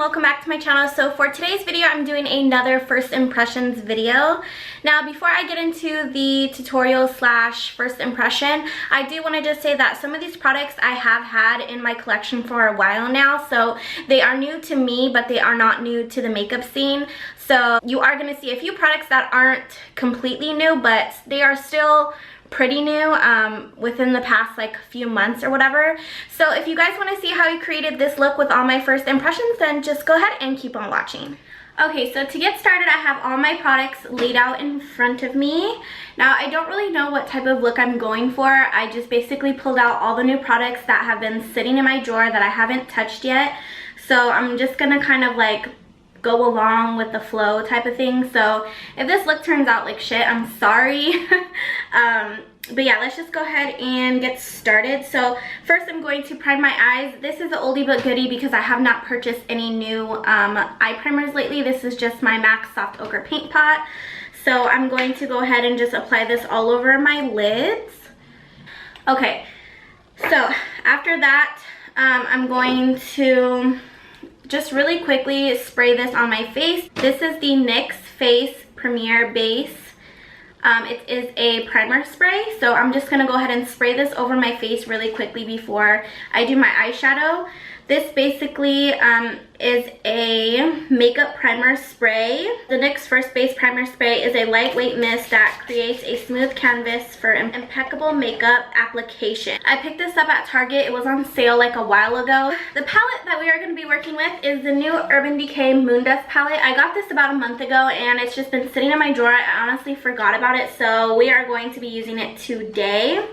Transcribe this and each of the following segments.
welcome back to my channel. So for today's video, I'm doing another first impressions video. Now before I get into the tutorial slash first impression, I do want to just say that some of these products I have had in my collection for a while now, so they are new to me, but they are not new to the makeup scene. So you are going to see a few products that aren't completely new, but they are still pretty new within the past like few months or whatever. So if you guys want to see how I created this look with all my first impressions, then just go ahead and keep on watching. Okay, so to get started, I have all my products laid out in front of me. Now I don't really know what type of look I'm going for. I just basically pulled out all the new products that have been sitting in my drawer that I haven't touched yet. So I'm just gonna kind of like go along with the flow type of thing. So if this look turns out like shit, I'm sorry. But yeah, let's just go ahead and get started. So first I'm going to prime my eyes. This is an oldie but goodie because I have not purchased any new eye primers lately. This is just my m.a.c soft ochre paint pot. So I'm going to go ahead and just apply this all over my lids. Okay, so after that I'm going to just really quickly spray this on my face. This is the NYX Face Premier Base. It is a primer spray, so I'm just going to go ahead and spray this over my face really quickly before I do my eyeshadow. This basically is a makeup primer spray. The NYX First Base Primer Spray is a lightweight mist that creates a smooth canvas for impeccable makeup application. I picked this up at Target. It was on sale like a while ago. The palette that we are going to be working with is the new Urban Decay Moondust palette. I got this about a month ago and it's just been sitting in my drawer. I honestly forgot about it, so we are going to be using it today.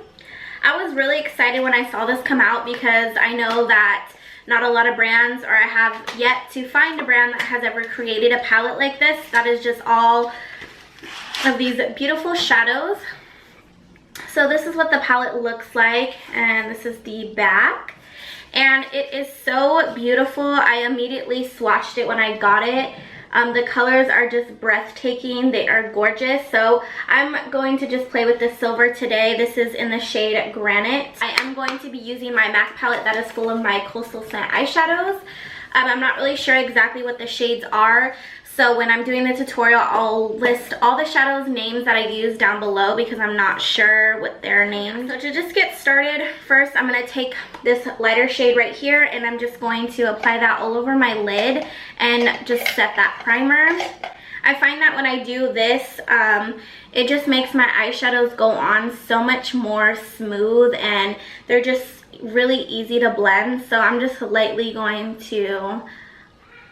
I was really excited when I saw this come out because I know that not a lot of brands, or I have yet to find a brand that has ever created a palette like this that is just all of these beautiful shadows. So this is what the palette looks like, and this is the back, and it is so beautiful. I immediately swatched it when I got it. The colors are just breathtaking. They are gorgeous. So I'm going to just play with this silver today. This is in the shade Granite. I am going to be using my m.a.c palette that is full of my Coastal Scent eyeshadows. I'm not really sure exactly what the shades are. So when I'm doing the tutorial, I'll list all the shadows names that I use down below because I'm not sure what their names. So to just get started, first I'm going to take this lighter shade right here and I'm just going to apply that all over my lid and just set that primer. I find that when I do this, it just makes my eyeshadows go on so much more smooth and they're just really easy to blend. So I'm just lightly going to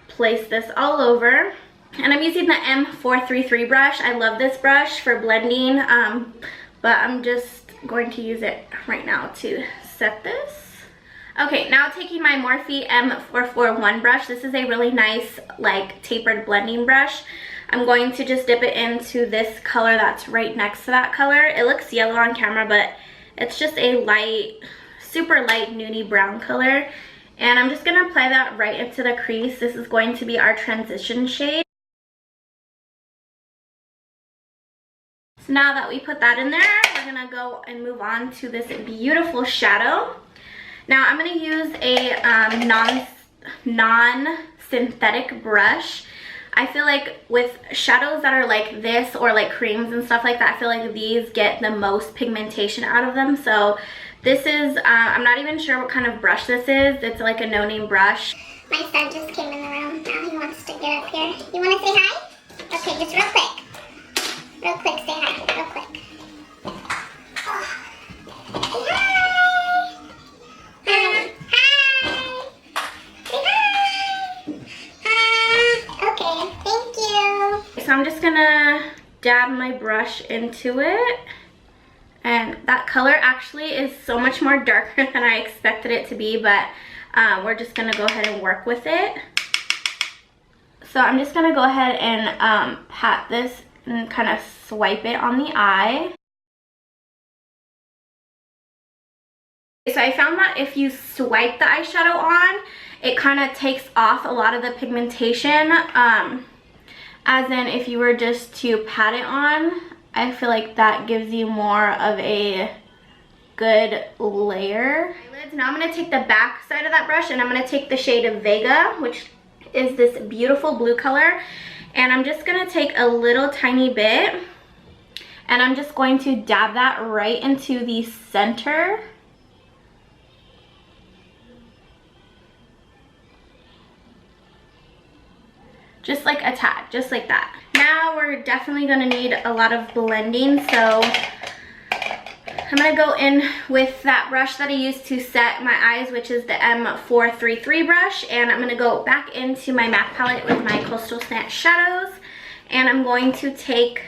place this all over. And I'm using the M433 brush. I love this brush for blending, but I'm just going to use it right now to set this. Okay, now taking my Morphe M441 brush. This is a really nice, like, tapered blending brush. I'm going to just dip it into this color that's right next to that color. It looks yellow on camera, but it's just a light, super light nudie brown color. And I'm just going to apply that right into the crease. This is going to be our transition shade. So now that we put that in there, we're gonna go and move on to this beautiful shadow. Now I'm gonna use a non-synthetic brush. I feel like with shadows that are like this or like creams and stuff like that, I feel like these get the most pigmentation out of them. So this is, I'm not even sure what kind of brush this is. It's like a no-name brush. My son just came in the room. Now he wants to get up here. You wanna say hi? Okay, just real quick. Real quick, say hi, real quick. Oh. Say hi! Hi! Say hi! Okay, thank you. So I'm just gonna dab my brush into it. And that color actually is so much more darker than I expected it to be, but we're just gonna go ahead and work with it. So I'm just gonna go ahead and pat this and kind of swipe it on the eye. So I found that if you swipe the eyeshadow on, it kind of takes off a lot of the pigmentation. As in if you were just to pat it on, I feel like that gives you more of a good layer. Now I'm going to take the back side of that brush and I'm going to take the shade of Vega, which is this beautiful blue color. And I'm just gonna take a little tiny bit and I'm just going to dab that right into the center. Just like a tad, just like that. Now we're definitely gonna need a lot of blending, so I'm gonna go in with that brush that I used to set my eyes, which is the M433 brush, and I'm gonna go back into my MAC palette with my Coastal Slant shadows, and I'm going to take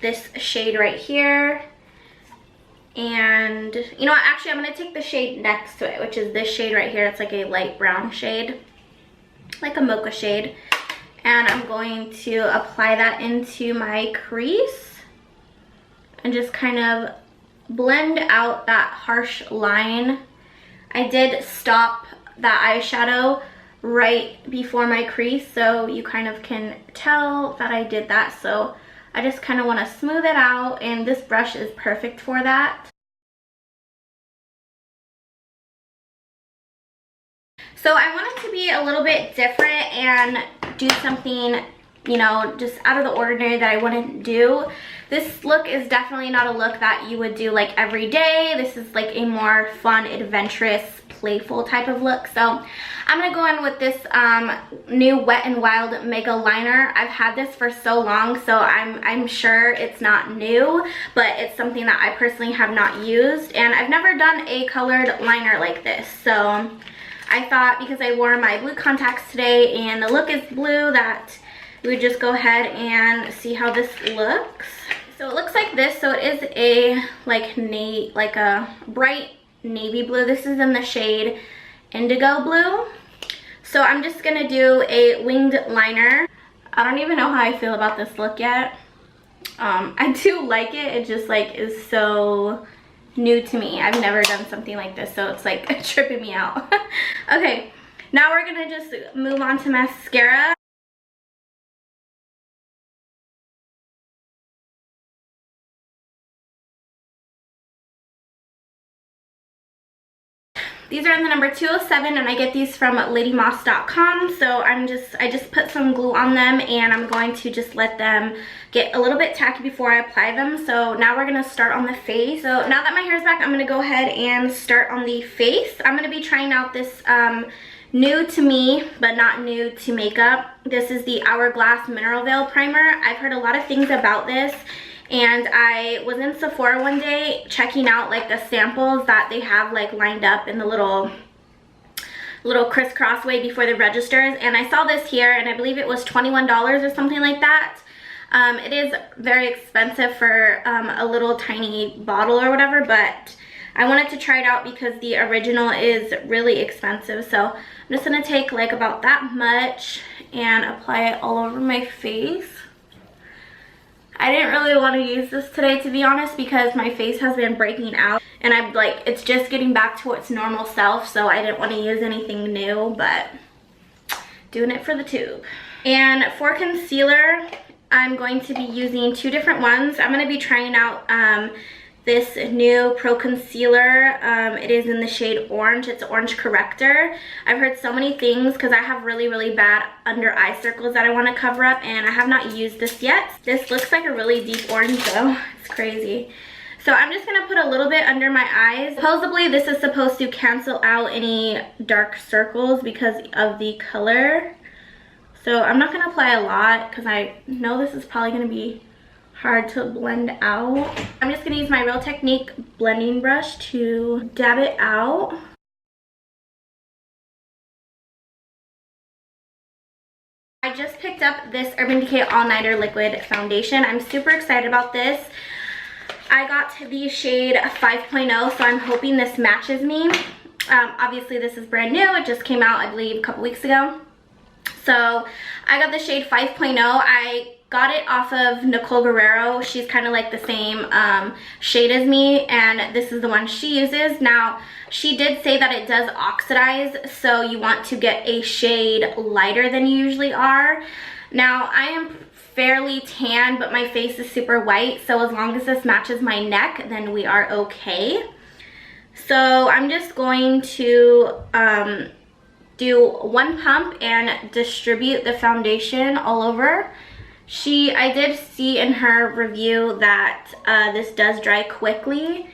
this shade right here, and you know what, actually I'm gonna take the shade next to it, which is this shade right here. It's like a light brown shade, like a mocha shade, and I'm going to apply that into my crease and just kind of blend out that harsh line. I did stop that eyeshadow right before my crease, so you kind of can tell that I did that. So I just kind of want to smooth it out, and this brush is perfect for that. So I wanted to be a little bit different and do something, you know, just out of the ordinary that I wouldn't do. This look is definitely not a look that you would do like every day. This is like a more fun, adventurous, playful type of look. So I'm gonna go in with this new Wet n Wild Mega Liner. I've had this for so long, so I'm sure it's not new, but it's something that I personally have not used, and I've never done a colored liner like this. So I thought, because I wore my blue contacts today and the look is blue, that we would just go ahead and see how this looks. So it looks like this. So it is a like a bright navy blue. This is in the shade Indigo Blue. So I'm just gonna do a winged liner. I don't even know how I feel about this look yet. I do like it. It just like is so new to me. I've never done something like this, so it's like tripping me out. Okay, now we're gonna just move on to mascara. These are in the number 207, and I get these from ladymoss.com. So I just put some glue on them, and I'm going to just let them get a little bit tacky before I apply them. So now we're gonna start on the face. So now that my hair is back, I'm gonna go ahead and start on the face. I'm gonna be trying out this new to me, but not new to makeup. This is the Hourglass Mineral Veil Primer. I've heard a lot of things about this, and I was in Sephora one day checking out like the samples that they have like lined up in the little crisscross way before the registers, and I saw this here, and I believe it was $21 or something like that. It is very expensive for a little tiny bottle or whatever, but I wanted to try it out because the original is really expensive. So I'm just gonna take like about that much and apply it all over my face. I didn't really want to use this today, to be honest, because my face has been breaking out and I'm like, it's just getting back to its normal self, so I didn't want to use anything new, but doing it for the tube. And for concealer, I'm going to be using two different ones. I'm going to be trying out this new Pro Concealer. It is in the shade Orange. It's Orange Corrector. I've heard so many things because I have really, really bad under eye circles that I want to cover up, and I have not used this yet. This looks like a really deep orange though. It's crazy. So I'm just going to put a little bit under my eyes. Supposedly this is supposed to cancel out any dark circles because of the color. So I'm not going to apply a lot because I know this is probably going to be hard to blend out. I'm just gonna use my Real Technique blending brush to dab it out. I just picked up this Urban Decay All Nighter Liquid Foundation. I'm super excited about this. I got the shade 5.0, so I'm hoping this matches me. Obviously this is brand new. It just came out, I believe, a couple weeks ago. So I got the shade 5.0. I got it off of Nicole Guerrero. She's kind of like the same shade as me, and this is the one she uses. Now, she did say that it does oxidize, so you want to get a shade lighter than you usually are. Now, I am fairly tan, but my face is super white, so as long as this matches my neck, then we are okay. So I'm just going to do one pump and distribute the foundation all over. I did see in her review that this does dry quickly,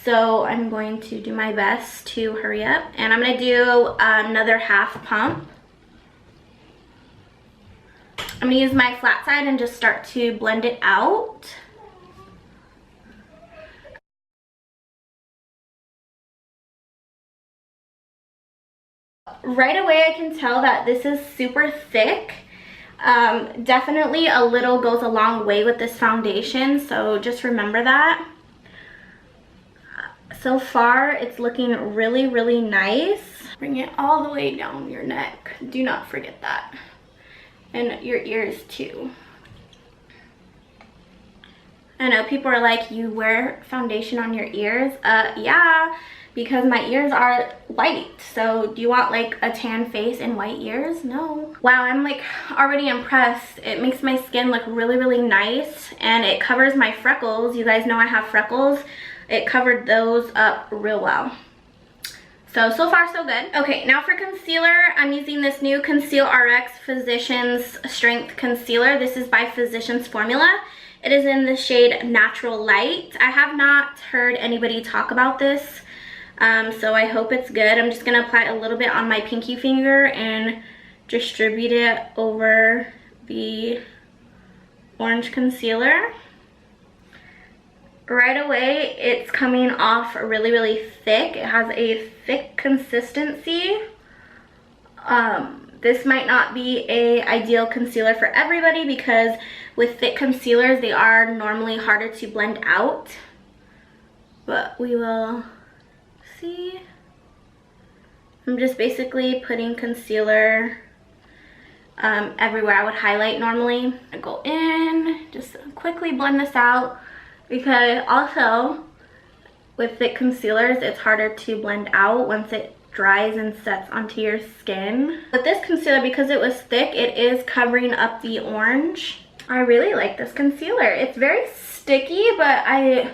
so I'm going to do my best to hurry up, and I'm gonna do another half pump. I'm gonna use my flat side and just start to blend it out. Right away I can tell that this is super thick. Definitely a little goes a long way with this foundation, so just remember that. So far it's looking really, really nice. Bring it all the way down your neck. Do not forget that. And your ears too. I know people are like, you wear foundation on your ears? Yeah, because my ears are white. So do you want like a tan face and white ears? No. Wow, I'm like already impressed. It makes my skin look really, really nice, and it covers my freckles. You guys know I have freckles. It covered those up real well. So far so good. Okay, now for concealer, I'm using this new Conceal RX Physicians Strength Concealer. This is by Physicians Formula. It is in the shade Natural Light. I have not heard anybody talk about this, so I hope it's good. I'm just gonna apply a little bit on my pinky finger and distribute it over the orange concealer. Right away, it's coming off really, really thick. It has a thick consistency. This might not be a ideal concealer for everybody because with thick concealers, they are normally harder to blend out. But we will see. I'm just basically putting concealer everywhere I would highlight normally. I go in, just quickly blend this out. Because also, with thick concealers, it's harder to blend out once it dries and sets onto your skin. With this concealer, because it was thick, it is covering up the orange. I really like this concealer. It's very sticky, but I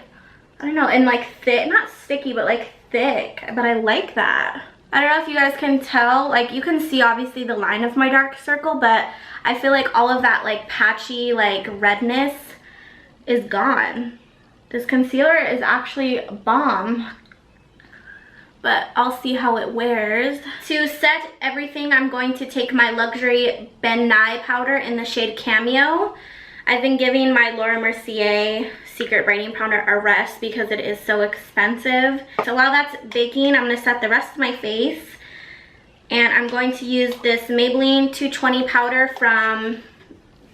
don't know, and like thick, not sticky, but like thick, but I like that. I don't know if you guys can tell, like you can see obviously the line of my dark circle, but I feel like all of that like patchy like redness is gone. This concealer is actually bomb, but I'll see how it wears. To set everything, I'm going to take my luxury Ben Nye powder in the shade Cameo. I've been giving my Laura Mercier Secret Brightening Powder a rest because it is so expensive. So while that's baking, I'm gonna set the rest of my face. And I'm going to use this Maybelline 220 powder from,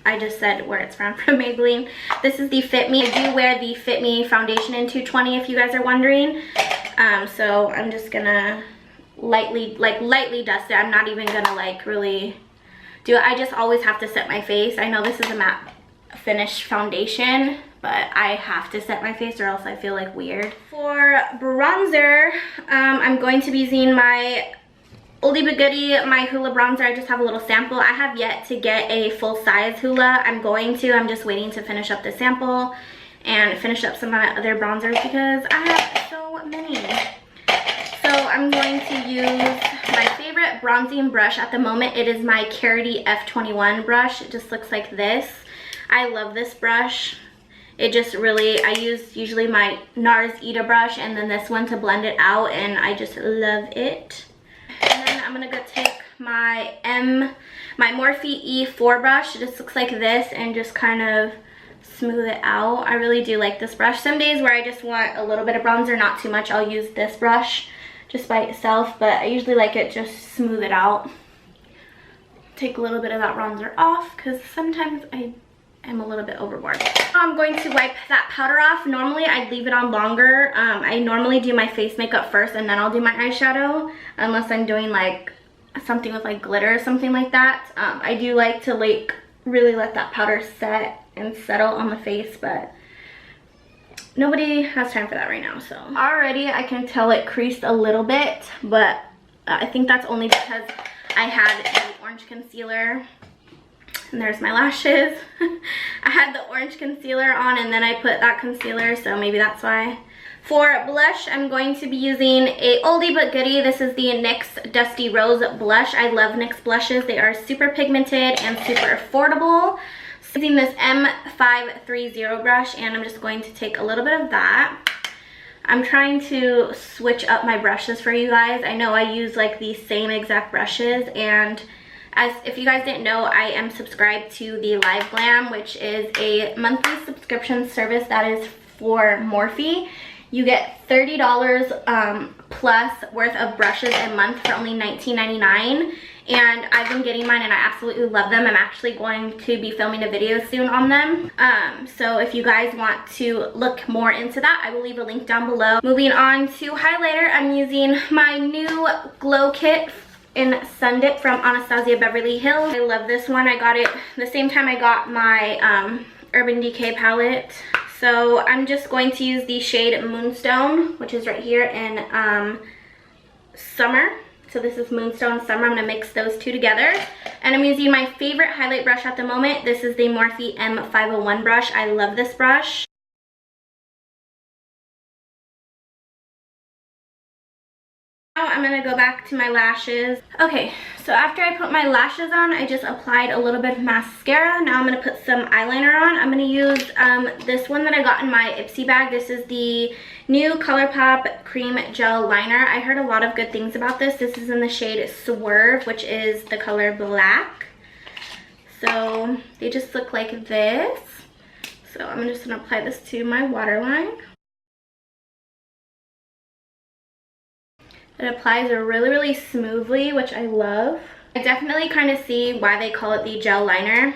I just said where it's from Maybelline. This is the Fit Me. I do wear the Fit Me foundation in 220 if you guys are wondering. So I'm just gonna lightly dust it. I'm not even gonna like really do it. I just always have to set my face. I know this is a matte finish foundation, but I have to set my face or else I feel like weird. For bronzer, I'm going to be using my oldie but goodie, my Hoola bronzer. I just have a little sample. I have yet to get a full-size Hoola. I'm just waiting to finish up the sample and finish up some of my other bronzers because I have so many. So I'm going to use my favorite bronzing brush at the moment. It is my Carity F21 brush. It just looks like this. I love this brush. It just really, I use usually my NARS Ita brush and then this one to blend it out, and I just love it. And then I'm gonna go take my Morphe E4 brush. It just looks like this, and just kind of smooth it out. I really do like this brush. Some days where I just want a little bit of bronzer, not too much, I'll use this brush just by itself, but I usually like it just smooth it out. Take a little bit of that bronzer off because sometimes I am a little bit overboard. I'm going to wipe that powder off. Normally I'd leave it on longer. I normally do my face makeup first and then I'll do my eyeshadow, unless I'm doing like something with like glitter or something like that. I do like to like really let that powder set and settle on the face, but nobody has time for that right now. So already I can tell it creased a little bit, but I think that's only because I had the orange concealer. And there's my lashes. I had the orange concealer on and then I put that concealer, so maybe that's why. For blush, I'm going to be using a oldie but goodie. This is the NYX Dusty Rose blush. I love NYX blushes. They are super pigmented and super affordable. So using this M530 brush, and I'm just going to take a little bit of that. I'm trying to switch up my brushes for you guys. I know I use like the same exact brushes, and as if you guys didn't know, I am subscribed to the Live Glam, which is a monthly subscription service that is for Morphe. You get $30 plus worth of brushes a month for only $19.99, and I've been getting mine and I absolutely love them. I'm actually going to be filming a video soon on them. So if you guys want to look more into that, I will leave a link down below. Moving on to highlighter, I'm using my new glow kit in Sundipped from Anastasia Beverly Hills. I love this one. I got it the same time I got my Urban Decay palette. So I'm just going to use the shade Moonstone, which is right here in Summer. So this is Moonstone Summer. I'm going to mix those two together. And I'm using my favorite highlight brush at the moment. This is the Morphe M501 brush. I love this brush. Now I'm going to go back to my lashes. Okay, so after I put my lashes on, I just applied a little bit of mascara. Now I'm going to put some eyeliner on. I'm going to use this one that I got in my Ipsy bag. This is the new ColourPop Cream Gel Liner. I heard a lot of good things about this. This is in the shade Swerve, which is the color black. So they just look like this. So I'm just going to apply this to my waterline. It applies really smoothly, which I love. I definitely kind of see why they call it the gel liner.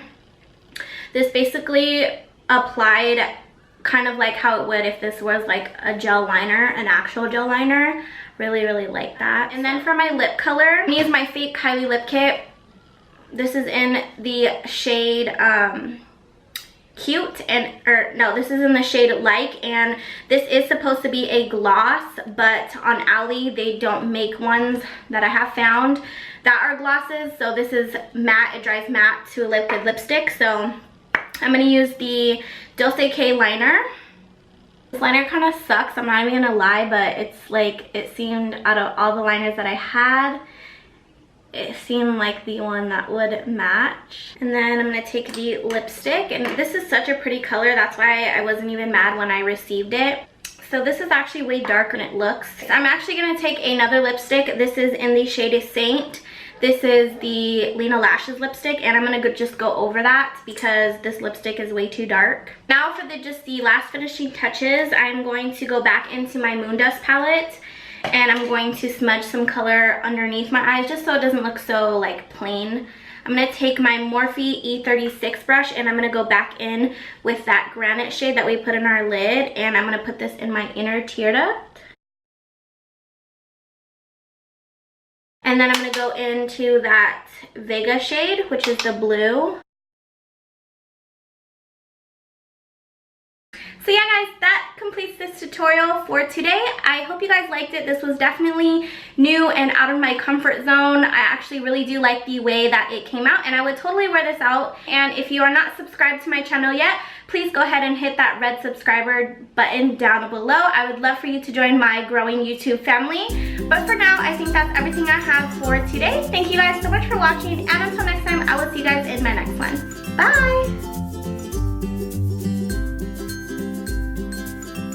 This basically applied kind of like how it would if this was like a gel liner, an actual gel liner. Really like that. And then for my lip color, I'm gonna use my fake Kylie lip kit. This is in the shade Cute, and this is in the shade Like, and this is supposed to be a gloss, but on Ali they don't make ones that I have found that are glosses. So this is matte. It dries matte to a liquid lipstick. So I'm going to use the Decay liner. This liner kind of sucks, I'm not even gonna lie, but it's like, it seemed out of all the liners that I had, it seemed like the one that would match. And then I'm going to take the lipstick, and this is such a pretty color, that's why I wasn't even mad when I received it. So this is actually way darker than it looks. I'm actually going to take another lipstick. This is in the shade Saint. This is the Lena Lashes lipstick, and I'm going to just go over that because this lipstick is way too dark. Now for just the last finishing touches, I'm going to go back into my Moondust palette, and I'm going to smudge some color underneath my eyes just so it doesn't look so like plain. I'm going to take my Morphe E36 brush, and I'm going to go back in with that Granite shade that we put in our lid, and I'm going to put this in my inner tear duct. And then I'm going to go into that Vega shade, which is the blue. So yeah guys, that completes this tutorial for today. I hope you guys liked it. This was definitely new and out of my comfort zone. I actually really do like the way that it came out, and I would totally wear this out. And if you are not subscribed to my channel yet, please go ahead and hit that red subscriber button down below. I would love for you to join my growing YouTube family. But for now, I think that's everything I have for today. Thank you guys so much for watching, and until next time, I will see you guys in my next one. Bye!